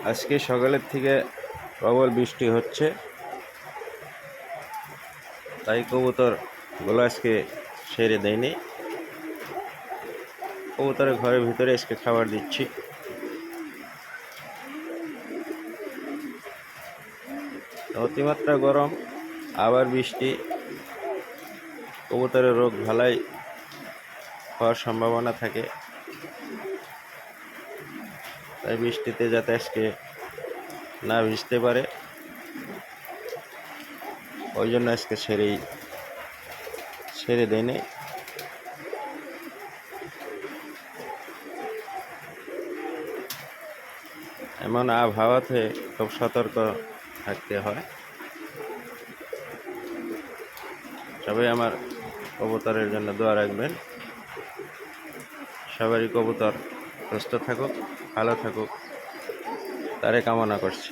আজকে সকালের থেকে প্রবল বৃষ্টি হচ্ছে, তাই কবুতরগুলো আজকে ছেড়ে দেয়নি। কবুতরের ঘরের ভিতরে আজকে খাবার দিচ্ছি। অতিমাত্রা গরম, আবার বৃষ্টি, কবুতরের রোগ ভালাই হওয়ার সম্ভাবনা থাকে। তাই বৃষ্টিতে যাতে আজকে না ভিজতে পারে, ওই জন্য আজকে ছেড়ে দেয়নি। এমন আবহাওয়াতে খুব সতর্ক থাকতে হয়। সবাই আমার কবুতরের জন্য দোয়া রাখবেন। সবারই কবুতর সুস্থ থাকুক, ভালো থাকুক, তারে কামনা করছি।